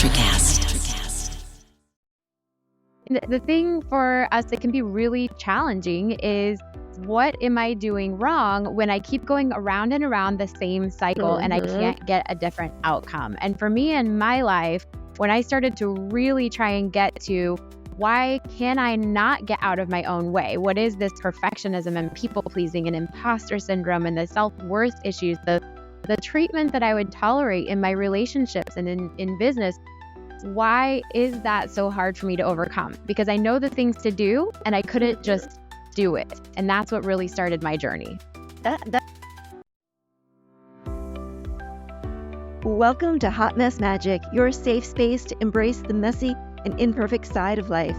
Reprogramming. The thing for us that can be really challenging is, what am I doing wrong when I keep going around and around the same cycle and I can't get a different outcome? And for me in my life, when I started to really try and get to, why can I not get out of my own way? What is this perfectionism and people pleasing and imposter syndrome and the self-worth issues, the treatment that I would tolerate in my relationships and in business? Why is that so hard for me to overcome? Because I know the things to do and I couldn't just do it. And that's what really started my journey. Welcome to Hot Mess Magic, your safe space to embrace the messy and imperfect side of life.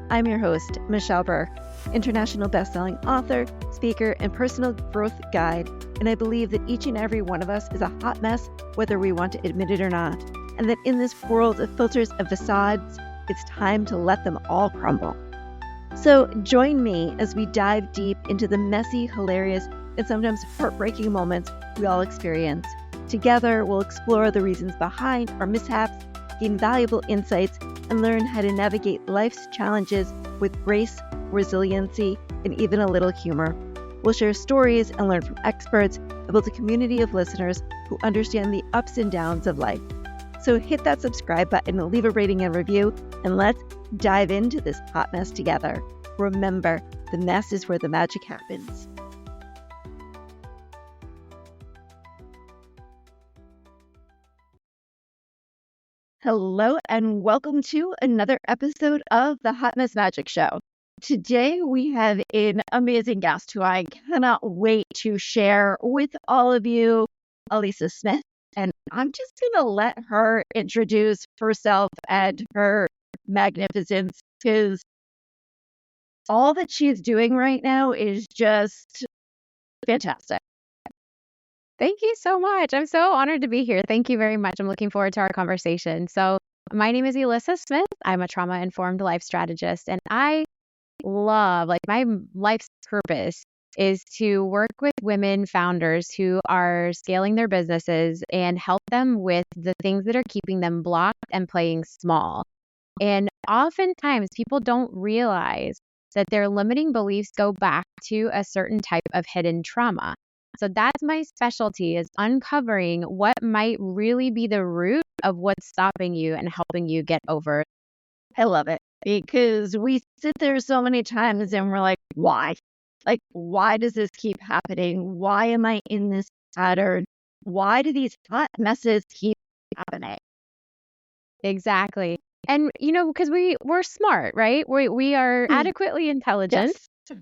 I'm your host, Michelle Burke, international best-selling author, speaker, and personal growth guide. And I believe that each and every one of us is a hot mess, whether we want to admit it or not. And that in this world of filters and facades, it's time to let them all crumble. So join me as we dive deep into the messy, hilarious, and sometimes heartbreaking moments we all experience. Together, we'll explore the reasons behind our mishaps, gain valuable insights, and learn how to navigate life's challenges with grace, resiliency, and even a little humor. We'll share stories and learn from experts and build a community of listeners who understand the ups and downs of life. So hit that subscribe button and leave a rating and review, and let's dive into this hot mess together. Remember, the mess is where the magic happens. Hello, and welcome to another episode of the Hot Mess Magic Show. Today, we have an amazing guest who I cannot wait to share with all of you, Elyssa Smith. And I'm just going to let her introduce herself and her magnificence, because all that she's doing right now is just fantastic. Thank you so much. I'm so honored to be here. Thank you very much. I'm looking forward to our conversation. So my name is Elyssa Smith. I'm a trauma-informed life strategist, and I love, my life's purpose is to work with women founders who are scaling their businesses and help them with the things that are keeping them blocked and playing small. And oftentimes people don't realize that their limiting beliefs go back to a certain type of hidden trauma. So that's my specialty, is uncovering what might really be the root of what's stopping you and helping you get over. I love it, because we sit there so many times and we're like, why? Why does this keep happening? Why am I in this pattern? Why do these hot messes keep happening? Exactly. And, because we're smart, right? We are adequately intelligent. Yes.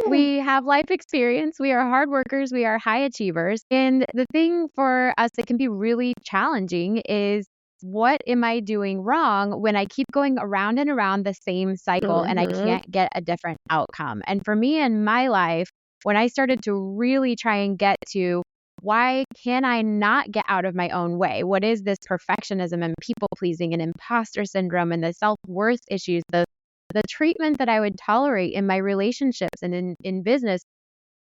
We have life experience. We are hard workers. We are high achievers. And the thing for us that can be really challenging is, what am I doing wrong when I keep going around and around the same cycle and I can't get a different outcome? And for me in my life, when I started to really try and get to, why can I not get out of my own way? What is this perfectionism and people pleasing and imposter syndrome and the self-worth issues, the treatment that I would tolerate in my relationships and in business?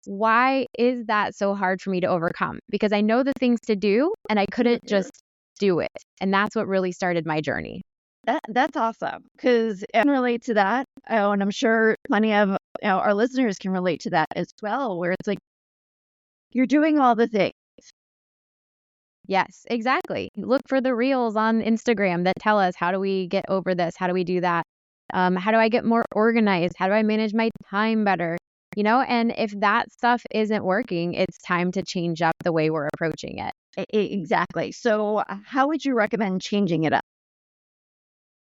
Why is that so hard for me to overcome? Because I know the things to do and I couldn't just do it. And that's what really started my journey. That's awesome, because I can relate to that. And I'm sure plenty of our listeners can relate to that as well, where it's like, you're doing all the things. Yes, exactly. Look for the reels on Instagram that tell us, how do we get over this? How do we do that? How do I get more organized? How do I manage my time better? And if that stuff isn't working, it's time to change up the way we're approaching it. Exactly. So how would you recommend changing it up?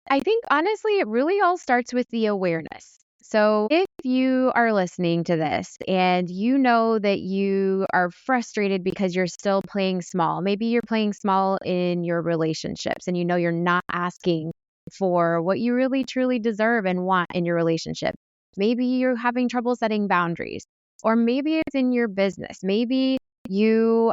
I think, honestly, it really all starts with the awareness. So if you are listening to this and you know that you are frustrated because you're still playing small, maybe you're playing small in your relationships and you're not asking for what you really truly deserve and want in your relationship. Maybe you're having trouble setting boundaries, or maybe it's in your business. Maybe you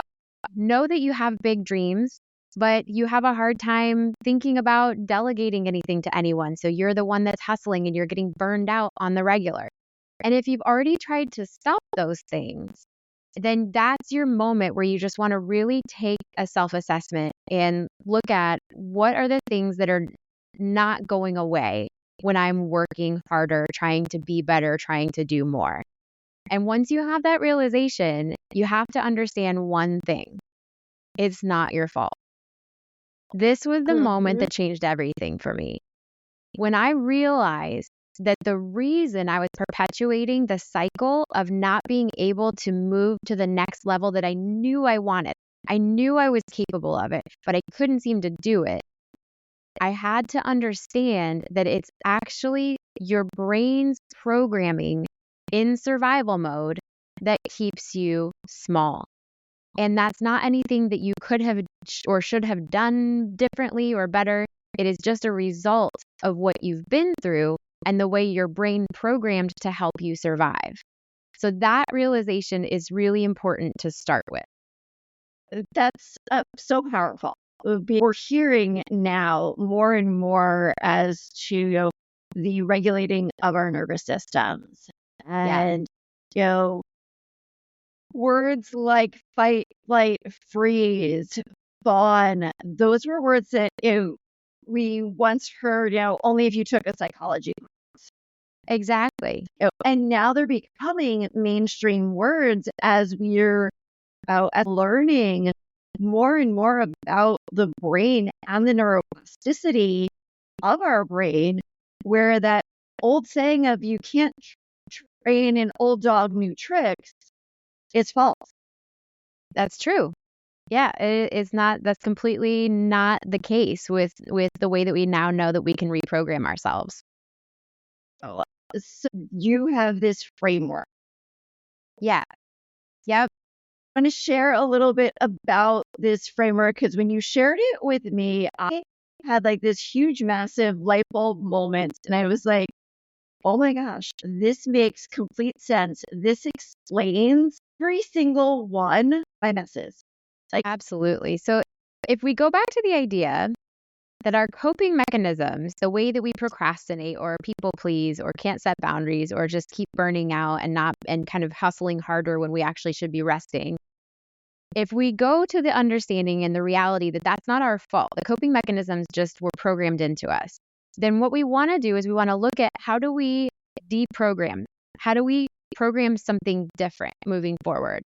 know that you have big dreams, but you have a hard time thinking about delegating anything to anyone. So you're the one that's hustling and you're getting burned out on the regular. And if you've already tried to stop those things, then that's your moment where you just want to really take a self-assessment and look at what are the things that are not going away when I'm working harder, trying to be better, trying to do more. And once you have that realization, you have to understand one thing. It's not your fault. This was the moment that changed everything for me. When I realized that the reason I was perpetuating the cycle of not being able to move to the next level that I knew I wanted, I knew I was capable of it, but I couldn't seem to do it. I had to understand that it's actually your brain's programming in survival mode that keeps you small. And that's not anything that you could have or should have done differently or better. It is just a result of what you've been through and the way your brain programmed to help you survive. So that realization is really important to start with. That's so powerful. We're hearing now more and more as to the regulating of our nervous systems. And, words like fight, flight, freeze, fawn, those were words that we once heard, only if you took a psychology course. Exactly. And now they're becoming mainstream words as we're learning more and more about the brain and the neuroplasticity of our brain, where that old saying of you can't train an old dog new tricks is false. That's true. Yeah, it's not, that's completely not the case with the way that we now know that we can reprogram ourselves. So you have this framework. Yeah. Yep. I want to share a little bit about this framework because when you shared it with me, I had like this huge, massive light bulb moment. And I was like, oh my gosh, this makes complete sense. This explains every single one of my messes. Absolutely. So if we go back to the idea that our coping mechanisms, the way that we procrastinate or people please or can't set boundaries or just keep burning out and kind of hustling harder when we actually should be resting. If we go to the understanding and the reality that that's not our fault, the coping mechanisms just were programmed into us, then what we want to do is we want to look at how do we deprogram? How do we program something different moving forward?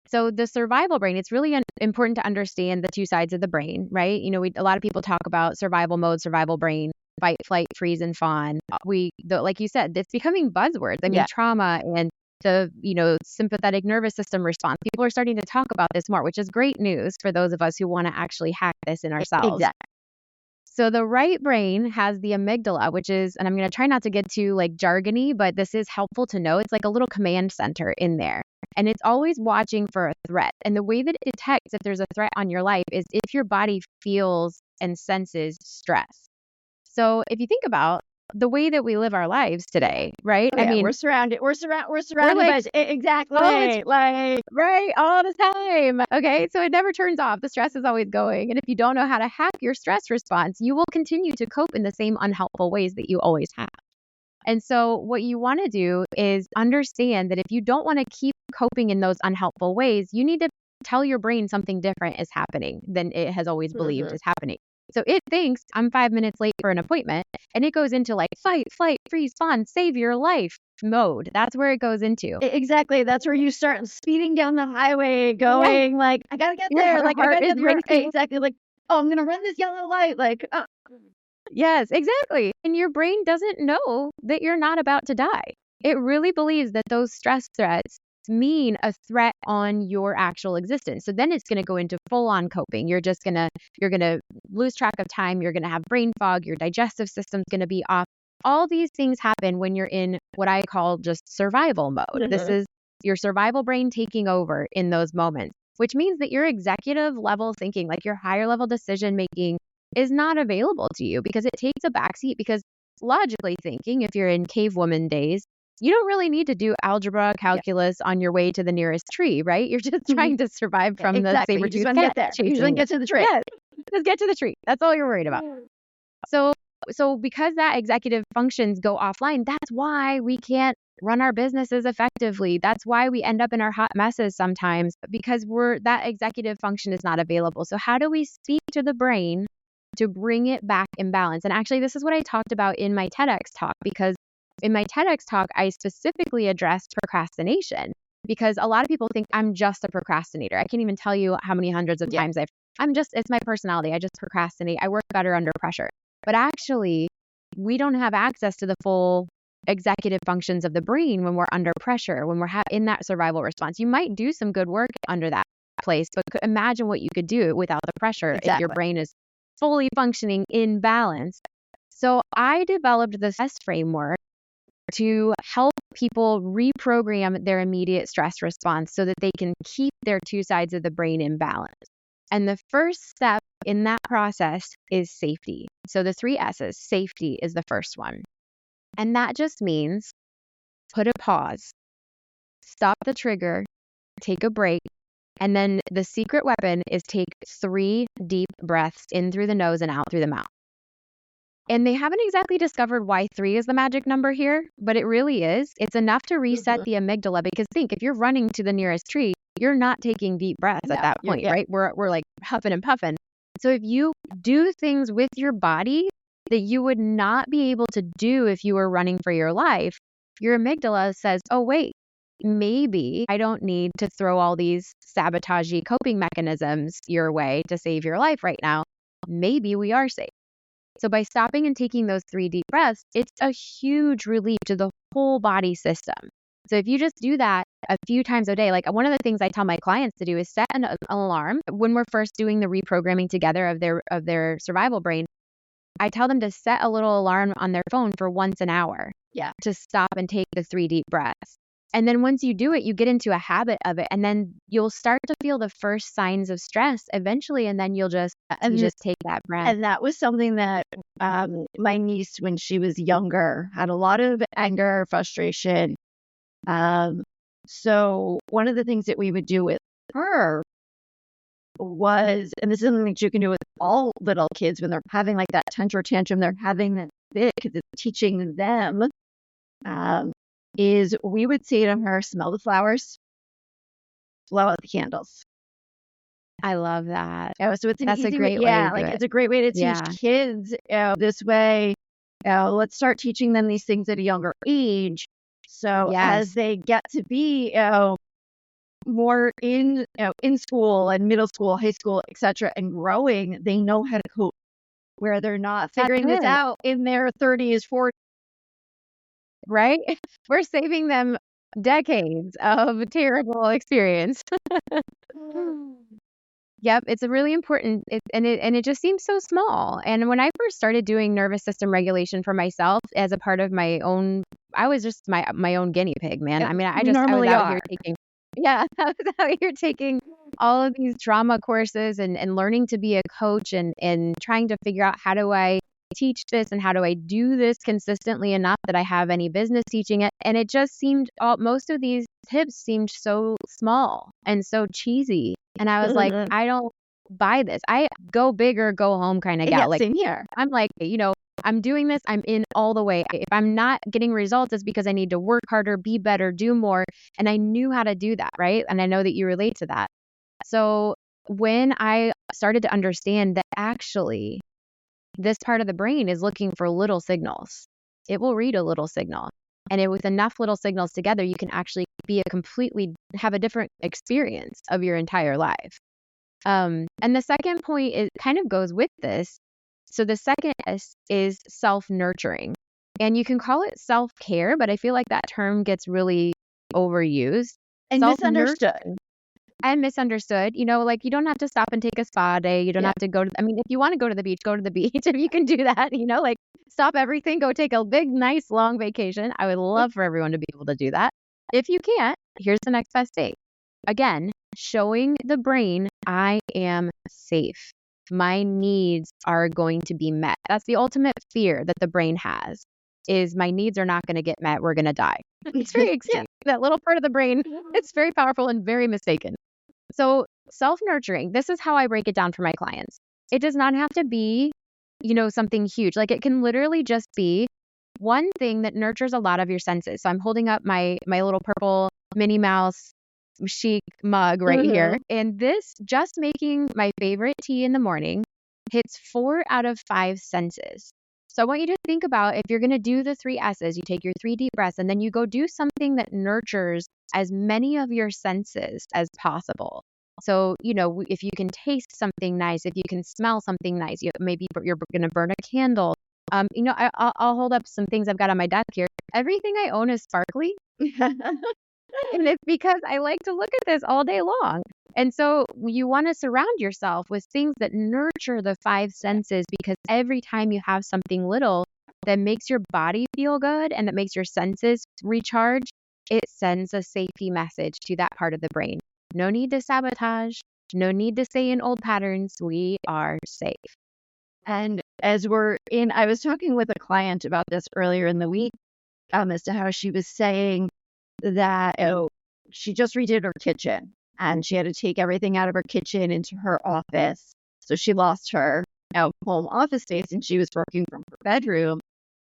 So the survival brain, it's really important to understand the two sides of the brain, right? A lot of people talk about survival mode, survival brain, fight, flight, freeze, and fawn. Like you said, it's becoming buzzwords. I mean, trauma and the, sympathetic nervous system response. People are starting to talk about this more, which is great news for those of us who want to actually hack this in ourselves. Exactly. So the right brain has the amygdala, which is, and I'm going to try not to get too jargony, but this is helpful to know. It's like a little command center in there. And it's always watching for a threat. And the way that it detects if there's a threat on your life is if your body feels and senses stress. So if you think about the way that we live our lives today, right? I mean, we're surrounded by exactly right all the time. Okay, so it never turns off. The stress is always going. And if you don't know how to hack your stress response, you will continue to cope in the same unhelpful ways that you always have. And so what you want to do is understand that if you don't want to keep coping in those unhelpful ways, you need to tell your brain something different is happening than it has always believed is happening. So it thinks I'm 5 minutes late for an appointment, and it goes into fight, flight, freeze, fawn, save your life mode. That's where it goes into. Exactly. That's where you start speeding down the highway going I got to get there. I got to get there. Exactly. I'm going to run this yellow light. Yes, exactly. And your brain doesn't know that you're not about to die. It really believes that those stress threats mean a threat on your actual existence. So then it's going to go into full on coping. You're going to lose track of time. You're going to have brain fog. Your digestive system's going to be off. All these things happen when you're in what I call just survival mode. This is your survival brain taking over in those moments, which means that your executive level thinking, your higher level decision making, is not available to you because it takes a backseat. Because logically thinking, if you're in cavewoman days, you don't really need to do algebra, calculus on your way to the nearest tree, right? You're just trying to survive from the saber-toothed cat. You just get to the tree. Yeah, just get to the tree. That's all you're worried about. So So because that executive functions go offline, that's why we can't run our businesses effectively. That's why we end up in our hot messes sometimes, because that executive function is not available. So how do we speak to the brain to bring it back in balance? And actually, this is what I talked about in my TEDx talk, because in my TEDx talk, I specifically addressed procrastination, because a lot of people think I'm just a procrastinator. I can't even tell you how many hundreds of times it's my personality. I just procrastinate. I work better under pressure. But actually, we don't have access to the full executive functions of the brain when we're under pressure, when we're in that survival response. You might do some good work under that place, but imagine what you could do without the pressure if your brain is fully functioning in balance. So I developed this stress framework to help people reprogram their immediate stress response so that they can keep their two sides of the brain in balance. And the first step in that process is safety. So the 3 S's, safety is the first one. And that just means put a pause, stop the trigger, take a break, and then the secret weapon is take 3 deep breaths in through the nose and out through the mouth. And they haven't exactly discovered why 3 is the magic number here, but it really is. It's enough to reset the amygdala, because think, if you're running to the nearest tree, you're not taking deep breaths at that point, right? We're like huffing and puffing. So if you do things with your body that you would not be able to do if you were running for your life, your amygdala says, oh, wait, maybe I don't need to throw all these sabotagey coping mechanisms your way to save your life right now. Maybe we are safe. So by stopping and taking those 3 deep breaths, it's a huge relief to the whole body system. So if you just do that a few times a day, like one of the things I tell my clients to do is set an alarm when we're first doing the reprogramming together of their survival brain. I tell them to set a little alarm on their phone for once an hour to stop and take the 3 deep breaths. And then once you do it, you get into a habit of it, and then you'll start to feel the first signs of stress eventually, and then you just take that breath. And that was something that my niece, when she was younger, had a lot of anger, frustration. So one of the things that we would do with her was, and this is something that you can do with all little kids when they're having like that temper tantrum, they're having that fit because it's teaching them, is we would say to her, smell the flowers, blow out the candles. I love that. So it's That's a great way to do it. It's a great way to teach kids this way. Let's start teaching them these things at a younger age. So as they get to be more in school and middle school, high school, etc., and growing, they know how to cope, where they're not figuring this out in their 30s, 40s. Right? We're saving them decades of terrible experience. Yep, it's a really important, and it just seems so small. And when I first started doing nervous system regulation for myself as a part of my own, I was just my own guinea pig, man. I mean, I was out here taking, I was out here taking all of these trauma courses and learning to be a coach and trying to figure out, how do I teach this and how do I do this consistently enough that I have any business teaching it? And it just seemed, most of these tips seemed so small and so cheesy. And I was like, I don't buy this. I go big or go home kind of gal. Yeah, like, same here. I'm like, I'm doing this. I'm in all the way. If I'm not getting results, it's because I need to work harder, be better, do more. And I knew how to do that, right? And I know that you relate to that. So when I started to understand that actually this part of the brain is looking for little signals, it will read a little signal. And with enough little signals together, you can actually have a different experience of your entire life. And the second point kind of goes with this. So the second is self-nurturing. And you can call it self-care, but I feel like that term gets really overused. And misunderstood. And misunderstood. Like, you don't have to stop and take a spa day. You don't have to go to, if you want to go to the beach, go to the beach. If you can do that, like, stop everything, go take a big, nice, long vacation. I would love for everyone to be able to do that. If you can't, here's the next best thing. Again, showing the brain, I am safe. My needs are going to be met. That's the ultimate fear that the brain has, is my needs are not going to get met. We're going to die. It's very extreme. That little part of the brain, it's very powerful and very mistaken. So self-nurturing, this is how I break it down for my clients. It does not have to be something huge. Like it can literally just be one thing that nurtures a lot of your senses. So I'm holding up my little purple Minnie Mouse chic mug right here. And this, just making my favorite tea in the morning, hits 4 out of 5 senses. So I want you to think about, if you're going to do the 3 S's, you take your 3 deep breaths and then you go do something that nurtures as many of your senses as possible. So, if you can taste something nice, if you can smell something nice, maybe you're going to burn a candle. I'll hold up some things I've got on my desk here. Everything I own is sparkly. And it's because I like to look at this all day long. And so you want to surround yourself with things that nurture the 5 senses, because every time you have something little that makes your body feel good and that makes your senses recharge, it sends a safety message to that part of the brain. No need to sabotage. No need to stay in old patterns. We are safe. And I was talking with a client about this earlier in the week, as to how she was saying that she just redid her kitchen and she had to take everything out of her kitchen into her office. So she lost her home office space and she was working from her bedroom.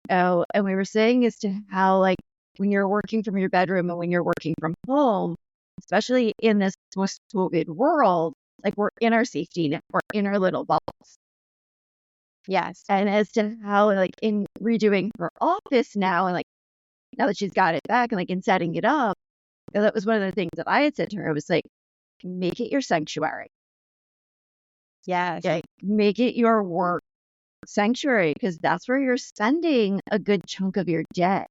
And we were saying as to how, like, when you're working from your bedroom and when you're working from home, especially in this post-COVID world, like, we're in our safety net, we're in our little bubbles. Yes. And as to how, like, in redoing her office now, and like now that she's got it back and like in setting it up, that was one of the things that I had said to her. I was like, make it your sanctuary. Yes. Okay? Make it your work sanctuary, because that's where you're spending a good chunk of your day.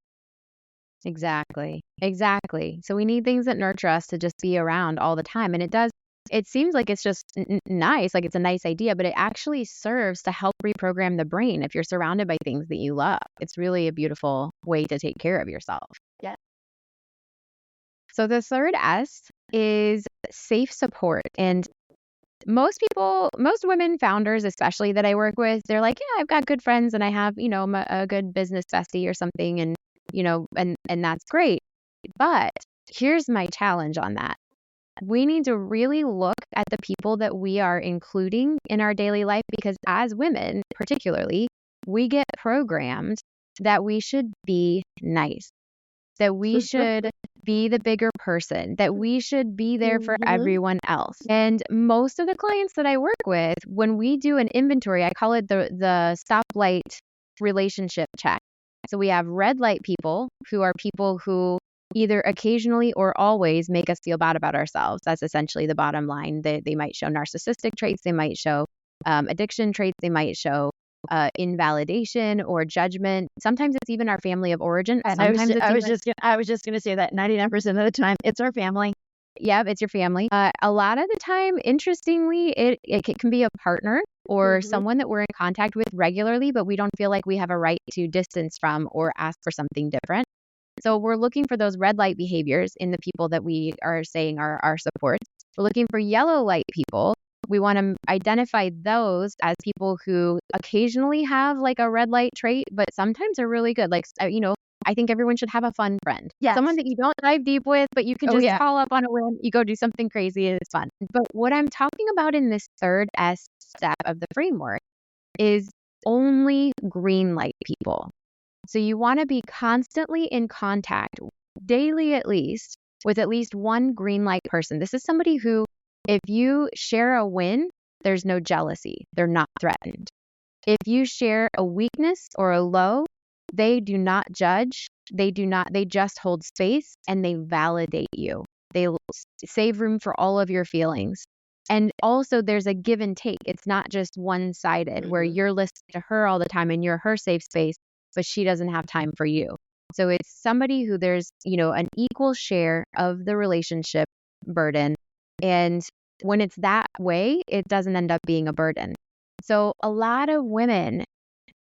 Exactly. So we need things that nurture us to just be around all the time. And it seems like it's just nice, like it's a nice idea, but it actually serves to help reprogram the brain if you're surrounded by things that you love. It's really a beautiful way to take care of yourself. Yeah. So the third S is safe support. And most women founders, especially that I work with, they're like, yeah, I've got good friends and I have, a good business bestie or something. And, and that's great. But here's my challenge on that. We need to really look at the people that we are including in our daily life, because as women, particularly, we get programmed that we should be nice, that we should be the bigger person, that we should be there for everyone else. And most of the clients that I work with, when we do an inventory, I call it the stoplight relationship check. So we have red light people, who are people who either occasionally or always make us feel bad about ourselves. That's essentially the bottom line. They might show narcissistic traits. They might show addiction traits. They might show invalidation or judgment. Sometimes it's even our family of origin. And I was just going to say that 99% of the time, it's our family. Yeah, it's your family. A lot of the time, interestingly, it can be a partner or someone that we're in contact with regularly, but we don't feel like we have a right to distance from or ask for something different. So we're looking for those red light behaviors in the people that we are saying are our supports. We're looking for yellow light people. We want to identify those as people who occasionally have like a red light trait, but sometimes are really good. Like, I think everyone should have a fun friend. Yes. Someone that you don't dive deep with, but you can just call up on a whim. You go do something crazy and it's fun. But what I'm talking about in this third S step of the framework is only green light people. So you want to be constantly in contact, daily at least, with at least one green light person. This is somebody who, if you share a win, there's no jealousy. They're not threatened. If you share a weakness or a low, they do not judge. They just hold space and they validate you. They save room for all of your feelings. And also there's a give and take. It's not just one-sided where you're listening to her all the time and you're her safe space, but she doesn't have time for you. So it's somebody who there's, an equal share of the relationship burden. And when it's that way, it doesn't end up being a burden. So a lot of women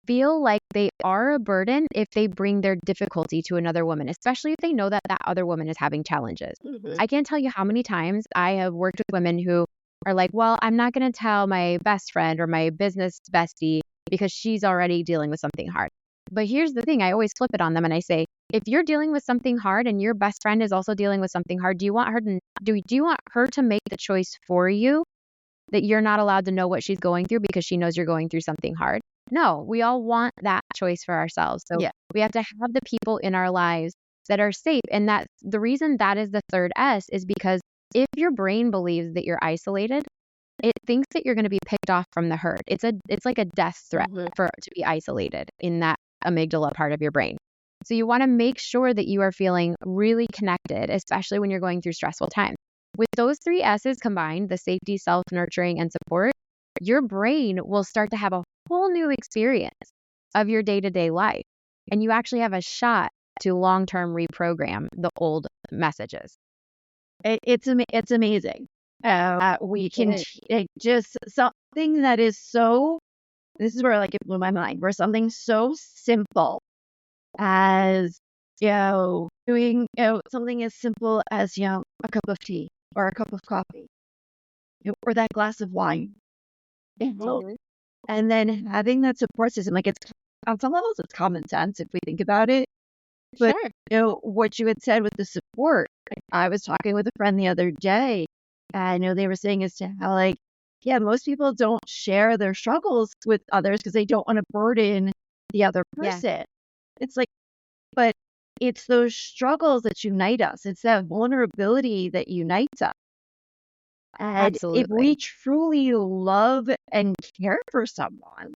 feel like they are a burden if they bring their difficulty to another woman, especially if they know that that other woman is having challenges. I can't tell you how many times I have worked with women who are like, well, I'm not going to tell my best friend or my business bestie because she's already dealing with something hard. But here's the thing, I always flip it on them and I say, if you're dealing with something hard and your best friend is also dealing with something hard, do you want her to make the choice for you that you're not allowed to know what she's going through because she knows you're going through something hard? No, we all want that choice for ourselves. So Yeah. we have to have the people in our lives that are safe. And that's the reason that is the third S, is because if your brain believes that you're isolated, it thinks that you're going to be picked off from the herd. It's like a death threat to be isolated in that amygdala part of your brain. So you want to make sure that you are feeling really connected, especially when you're going through stressful times. With those three S's combined, the safety, self-nurturing, and support, your brain will start to have a whole new experience of your day-to-day life. And you actually have a shot to long-term reprogram the old messages. It's amazing. We can just something that is so, this is where like it blew my mind, where something so simple as, doing, something as simple as, a cup of tea or a cup of coffee, or that glass of wine. And then having that support system, like it's on some levels, it's common sense if we think about it. But what you had said with the support, like, I was talking with a friend the other day, and they were saying as to how, like, most people don't share their struggles with others because they don't want to burden the other person. It's like, but it's those struggles that unite us. It's that vulnerability that unites us. And if we truly love and care for someone,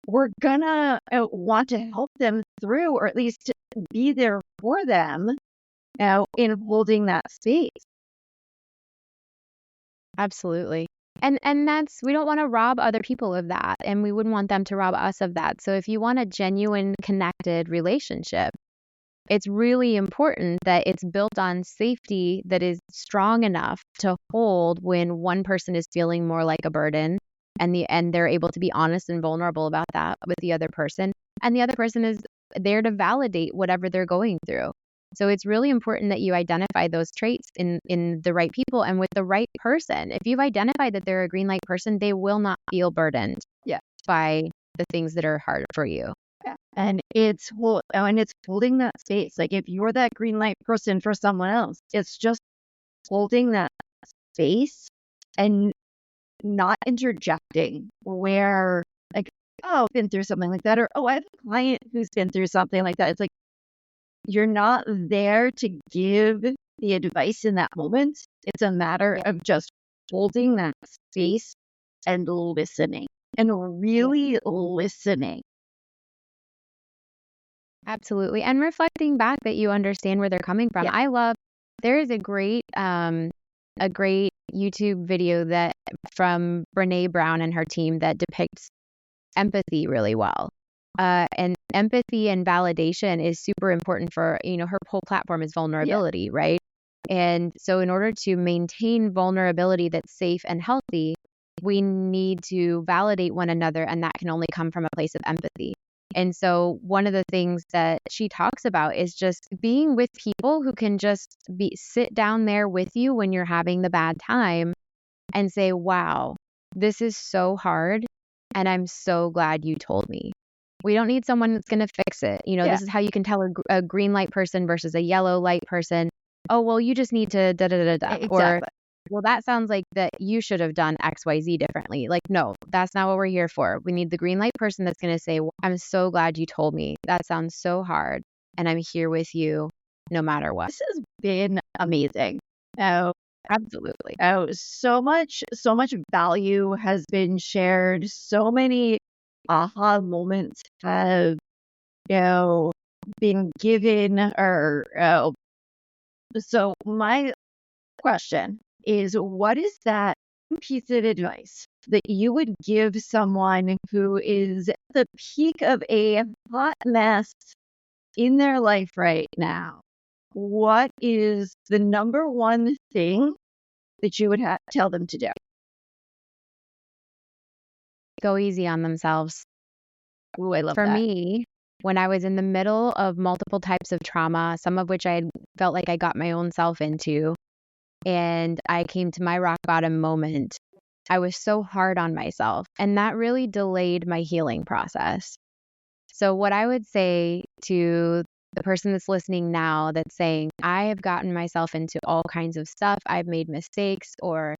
we're gonna want to help them through, or at least be there for them in holding that space. Absolutely. And that's, we don't want to rob other people of that, and we wouldn't want them to rob us of that. So if you want a genuine connected relationship, it's really important that it's built on safety that is strong enough to hold when one person is feeling more like a burden, and they're able to be honest and vulnerable about that with the other person, and the other person is there to validate whatever they're going through. So it's really important that you identify those traits in the right people and with the right person. If you've identified that they're a green light person, they will not feel burdened by the things that are hard for you. And it's holding that space. Like if you're that green light person for someone else, it's just holding that space and not interjecting where, like, oh, I've been through something like that, or oh, I have a client who's been through something like that. It's like, you're not there to give the advice in that moment. It's a matter of just holding that space and listening, and really listening. Absolutely. And reflecting back that you understand where they're coming from. There is a great YouTube video that from Brene Brown and her team that depicts empathy really well. And empathy and validation is super important for, her whole platform is vulnerability, right? And so in order to maintain vulnerability that's safe and healthy, we need to validate one another, and that can only come from a place of empathy. And so one of the things that she talks about is just being with people who can just sit down there with you when you're having the bad time and say, wow, this is so hard, and I'm so glad you told me. We don't need someone that's going to fix it. This is how you can tell a green light person versus a yellow light person. Oh, well, you just need to da-da-da-da. Exactly. Or, well, that sounds like that you should have done XYZ differently. Like, no, that's not what we're here for. We need the green light person that's going to say, I'm so glad you told me. That sounds so hard, and I'm here with you no matter what. This has been amazing. Absolutely. So much value has been shared. So many aha moments have, been given. So my question is, what is that piece of advice that you would give someone who is at the peak of a hot mess in their life right now? What is the number one thing that you would tell them to do? Go easy on themselves. Ooh, I love that. For that. me, when I was in the middle of multiple types of trauma, some of which I had felt like I got my own self into, and I came to my rock bottom moment, I was so hard on myself, and that really delayed my healing process. So what I would say to the person that's listening now that's saying, I have gotten myself into all kinds of stuff, I've made mistakes, or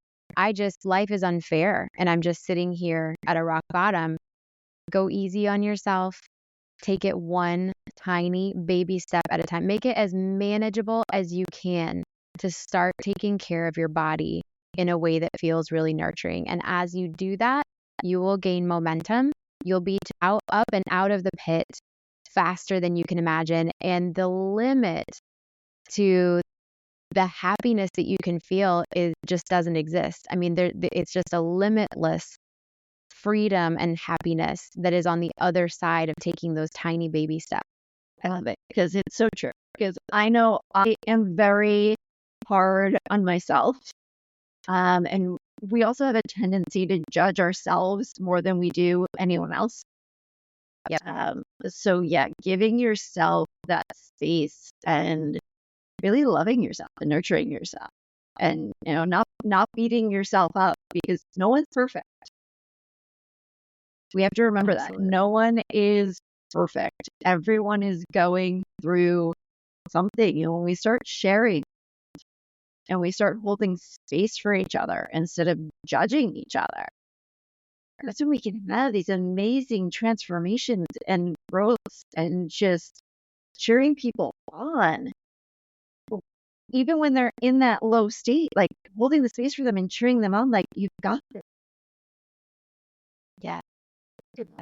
life is unfair and I'm just sitting here at a rock bottom, Go easy on yourself. Take it one tiny baby step at a time. Make it as manageable as you can to start taking care of your body in a way that feels really nurturing. And as you do that, you will gain momentum. You'll be up and out of the pit faster than you can imagine. And the limit to the happiness that you can feel just doesn't exist. I mean, it's just a limitless freedom and happiness that is on the other side of taking those tiny baby steps. I love it because it's so true. Because I know I am very hard on myself. And we also have a tendency to judge ourselves more than we do anyone else. Yep. So yeah, giving yourself that space and really loving yourself and nurturing yourself, and not beating yourself up because no one's perfect. We have to remember Absolutely. that no one is perfect. Everyone is going through something. When we start sharing and we start holding space for each other instead of judging each other, that's when we can have these amazing transformations and growths and just cheering people on. Even when they're in that low state, like holding the space for them and cheering them on, like, you've got this. Yeah.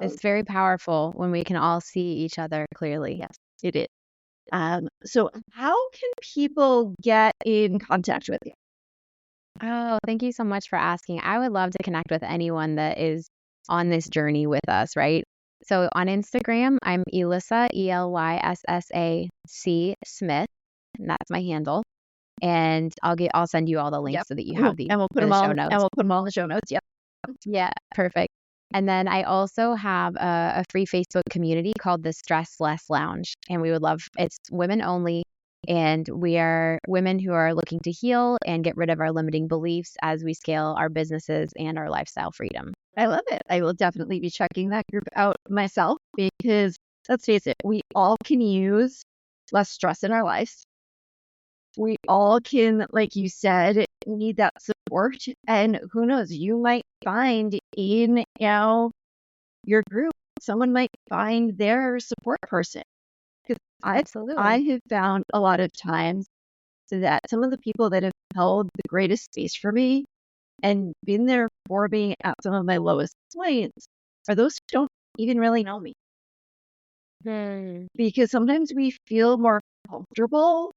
It's very powerful when we can all see each other clearly. Yes, it is. So how can people get in contact with you? Oh, thank you so much for asking. I would love to connect with anyone that is on this journey with us, right? So on Instagram, I'm Elyssa, ELYSSAC Smith, and that's my handle. And I'll send you all the links so that you have and we'll put them all in the show notes. Yep. Yeah, perfect. And then I also have a free Facebook community called the Stress Less Lounge. And it's women only. And we are women who are looking to heal and get rid of our limiting beliefs as we scale our businesses and our lifestyle freedom. I love it. I will definitely be checking that group out myself because let's face it, we all can use less stress in our lives. We all can, like you said, need that support. And who knows, you might find in your group, someone might find their support person. Absolutely. I have found a lot of times that some of the people that have held the greatest space for me and been there for me at some of my lowest points are those who don't even really know me. Because sometimes we feel more comfortable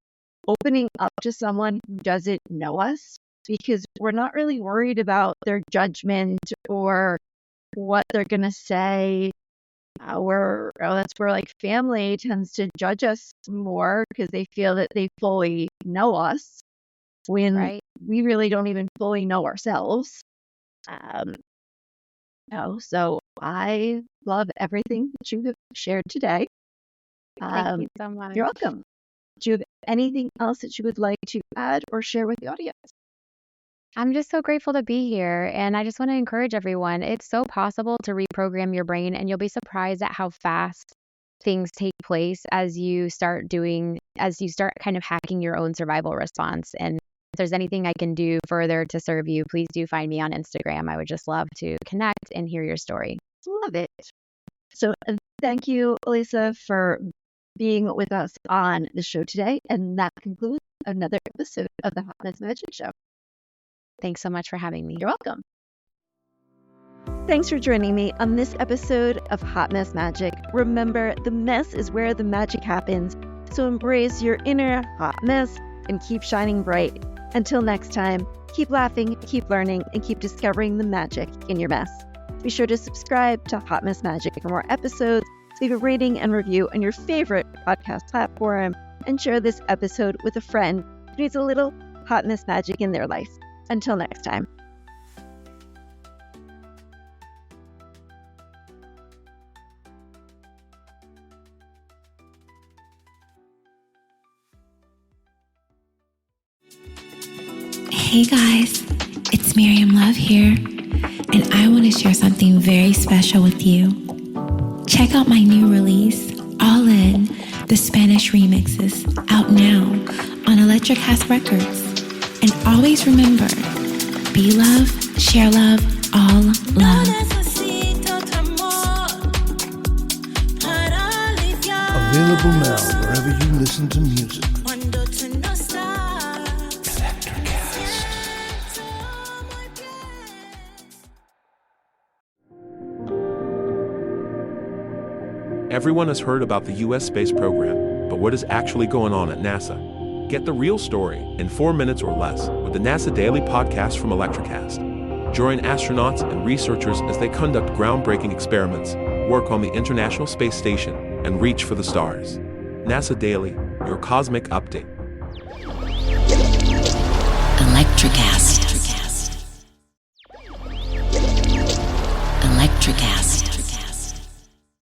opening up to someone who doesn't know us because we're not really worried about their judgment or what they're going to say. That's where like family tends to judge us more because they feel that they fully know us when we really don't even fully know ourselves. So I love everything that you have shared today. Thank you so much. You're welcome. Do you have anything else that you would like to add or share with the audience? I'm just so grateful to be here. And I just want to encourage everyone. It's so possible to reprogram your brain, and you'll be surprised at how fast things take place as you start kind of hacking your own survival response. And if there's anything I can do further to serve you, please do find me on Instagram. I would just love to connect and hear your story. Love it. So thank you, Elissa, for being with us on the show today. And that concludes another episode of the Hot Mess Magic Show. Thanks so much for having me. You're welcome. Thanks for joining me on this episode of Hot Mess Magic. Remember, the mess is where the magic happens. So embrace your inner hot mess and keep shining bright. Until next time, keep laughing, keep learning, and keep discovering the magic in your mess. Be sure to subscribe to Hot Mess Magic for more episodes, leave a rating and review on your favorite podcast platform, and share this episode with a friend who needs a little hot mess magic in their life. Until next time. Hey guys, it's Miriam Love here, and I want to share something very special with you. Check out my new release, All In, the Spanish remixes, out now on Electric House Records. And always remember, be love, share love, all love. Available now wherever you listen to music. Electrocast. Everyone has heard about the U.S. space program, but what is actually going on at NASA? Get the real story in 4 minutes or less with the NASA Daily Podcast from Electrocast. Join astronauts and researchers as they conduct groundbreaking experiments, work on the International Space Station, and reach for the stars. NASA Daily, your cosmic update. Electrocast.